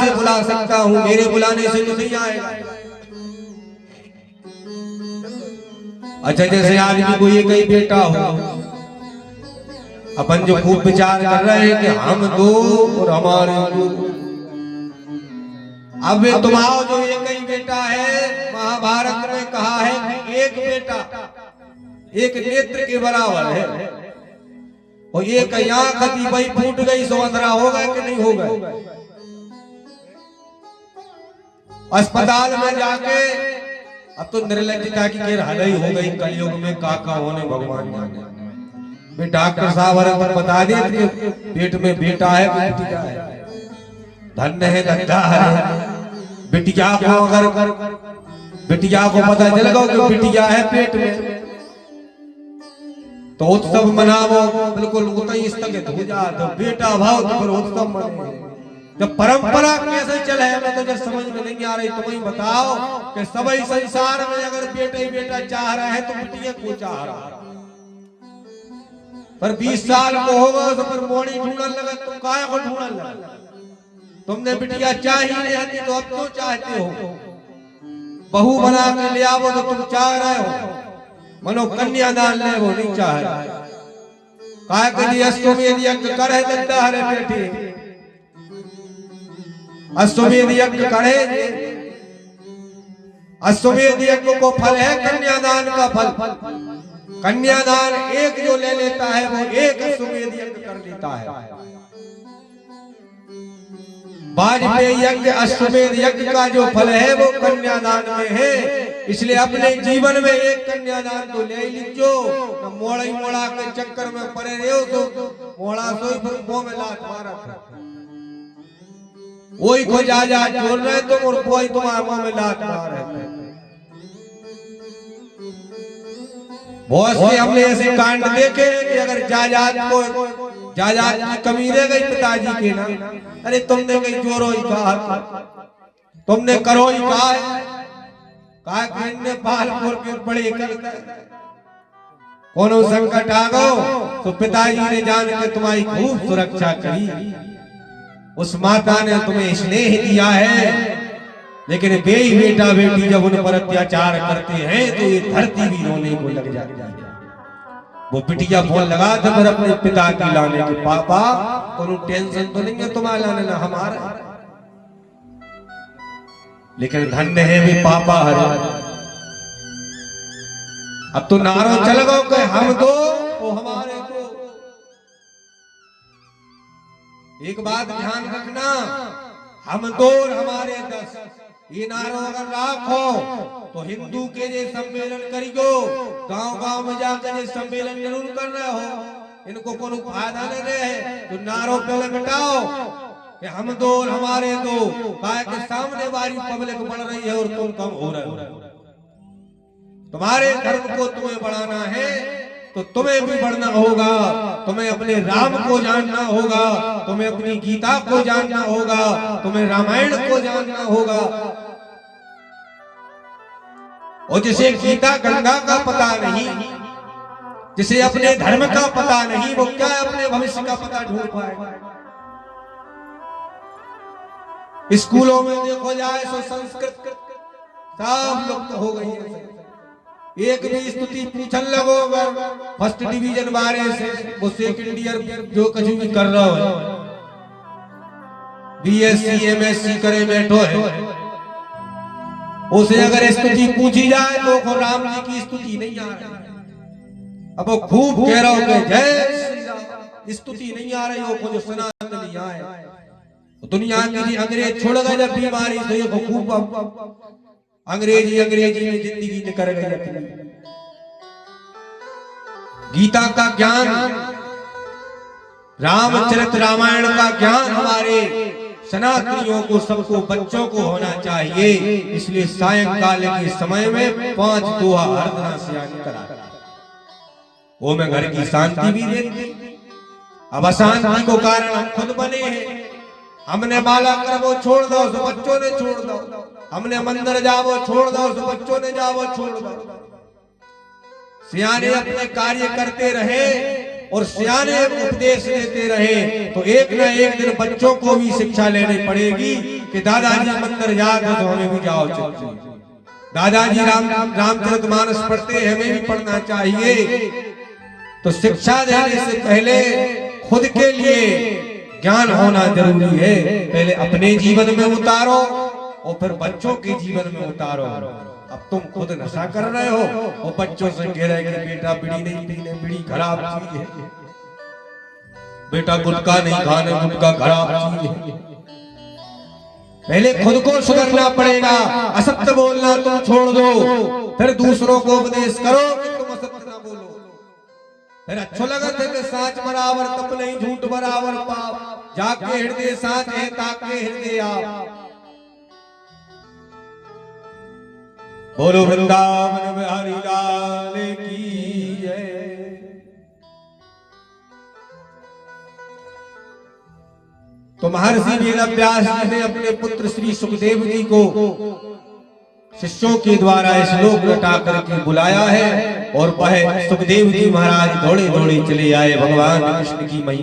से बुला सकता हूँ, मेरे बुलाने से तो नहीं आएगा। अच्छा जैसे आदमी को ये कई बेटा हो, अपन जो खूब विचार कर रहे हैं कि हम दो और हमारे दो। अब तुम आओ जो ये कई बेटा है, महाभारत में कहा है कि एक बेटा एक नेत्र के बराबर है, और एक आंख थी भाई फूट गई, सो अंधरा हो गए कि नहीं हो गए। अस्पताल में जाके अब तो निर्लज्जता की हलई हो गई कलयुग में, काका होने भगवान जाने। डॉक्टर साहब अरे बता दे कि पेट में बेटा है बेटिया है, धन्य है धन्धा है। बिटिया को अगर बिटिया को पता चल गया कि बिटिया है पेट में, तो उत्सव मनावो, बिल्कुल उतई स्थगित हो जाता। बेटा भाव तो फिर उत्सव मनाओ। जब परंपरा कैसे चले हमें तो जब समझ में नहीं आ रही, तुम ही बताओ कि सभी संसार में अगर बेटा ही बेटा चाह रहा है तो बिटिया को चाह रहा है। पर 20 साल को होगा तो फिर मोड़ी ढूंढने लगा, तुम काय को ढूंढने लगा। तुमने बिटिया चाहिए नहीं थी तो अब क्यों चाहते हो? बहू बना के ले आओ तो तुम चाह रहे हो, मनो कन्यादान ले वो नहीं चाह रहे। काय के लिए अश्वमेध यज्ञ करे देता है बेटी, अश्वमेध यज्ञ करे। अश्वमेध यज्ञ को फल है कन्यादान का फल। कन्यादान एक जो ले लेता है वो एक अश्वमेध यज्ञ कर लेता है। वाजपेयी यज्ञ अश्वमेध यज्ञ का जो फल है वो कन्यादान में है। इसलिए अपने जीवन में एक कन्यादान तो ले लीजो, मोड़ा ही मोड़ा के चक्कर में पड़े रहे हो तो मोड़ा सोई फिर मुंह में लात मारा, वही को जा जोड़ रहे तुम और वही तुम्हारे मुंह में लात मार रहे। बहुत से हमने ऐसे कांड देखे कि अगर जायदाद की कमी रह गई पिताजी के ना, अरे तुमने कहीं जोरो ही कहा, तुमने करो ही कहा ने बाल खोल के बड़े कर कोनो संकट आ गो तो पिताजी ने जान के तुम्हारी खूब सुरक्षा करी। उस माता ने तुम्हें स्नेह दिया है, लेकिन बेई बेटा बेटी जब उन पर अत्याचार करते हैं तो ये धरती भी रोने को लग जाती है। वो बिटिया फोन लगा था फिर अपने पिता की लाने के, पापा कोनो टेंशन तो नहीं है तुम्हारा लाने ना हमारा, लेकिन धन्य है भी पापा हरे। अब तो नारो चल गो कि हम दो वो हमारे दो। एक बात ध्यान रखना, हम दो और हमारे 10, ये नारो अगर राखो तो हिंदू के जे सम्मेलन करियो, गांव-गांव में जाकर ये सम्मेलन जरूर कर रहे हो, इनको कोनो फायदा नहीं रहे। तो नारो पहले मिटाओ कि हम दो और हमारे दो, काहे के सामने वाली पब्लिक बढ़ रही है और तुम कम हो रहे हो। तुम्हारे धर्म को तुम्हें बढ़ाना है तो तुम्हें भी बढ़ना होगा, तुम्हें अपने राम को जानना होगा, तुम्हें अपनी गीता को जानना होगा, तुम्हें रामायण को जानना होगा। और जिसे गीता गंगा का पता नहीं, जिसे अपने धर्म का पता नहीं, वो क्या अपने भविष्य का पता ढूंढ पाएगा? स्कूलों में देखो जाए तो संस्कृत सब लुप्त हो गई है। एक भी स्तुति पूछन लगो फर्स्ट डिवीजन बारे से, वो सेकंड ईयर जो कुछ भी कर रहा है, बीएससी एमएससी करे बैठो है, उसे अगर स्तुति पूछी जाए तो राम जी की स्तुति नहीं आ रही। अब वो खूब कह रहा हो कि जय श्री राम, स्तुति नहीं आ रही हो, जो सनातन नहीं आए। दुनिया की अंग्रेज छोड़ गए जब बीमारी से, ये खूब अंग्रेजी में जिंदगी निकल गई। गीता का ज्ञान, रामचरित रामायण का ज्ञान हमारे सनातनियों को, सबको, बच्चों को होना चाहिए। इसलिए सायंकाल के समय में 5 दोहा आराधना से करा, वो में घर की शांति भी देती। अब अशांति को कारण हम खुद बने हैं। हमने माला कर वो छोड़ दो तो बच्चों ने छोड़ दो, हमने मंदिर जाओ छोड़ दो तो बच्चों ने जाओ छोड़ दो। सियाने अपने कार्य करते रहे और सियाने उपदेश देते रहे तो एक न एक दिन बच्चों को भी शिक्षा लेनी पड़ेगी कि दादाजी मंदिर जाते तो हमें भी जाओ चाहिए। दादाजी रामचरितमानस पढ़ते हैं, हमें भी पढ़ना चाहिए। तो शिक्षा देने से पहले खुद के लिए ज्ञान होना जरूरी है। पहले अपने जीवन में उतारो और फिर बच्चों के जीवन में उतारो। अब तुम खुद नशा कर रहे हो और बच्चों से कह रहे कि बेटा बीड़ी नहीं पीने, बीड़ी खराब चीज है, बेटा गुटखा नहीं खाने, गुटखा खराब चीज है। पहले खुद को सुधरना पड़ेगा। असत्य बोलना तुम छोड़ दो, फिर दूसरों को उपदेश करो कि तुम असत्य ना बोलो। फिर अच्छा लगा थे कि साच बराबर तप नहीं, झूठ बराबर पाप, जाके हृदय साच है ताके हृदय आप। बोलो वृंदावन बिहारी लाल की जय। तो महर्षि वेदव्यास जी ने अपने पुत्र श्री सुखदेव जी को शिष्यों के द्वारा श्लोक रटा करके बुलाया है और वह सुखदेव जी महाराज दौड़े दौड़े चले आए भगवान कृष्ण की महिमा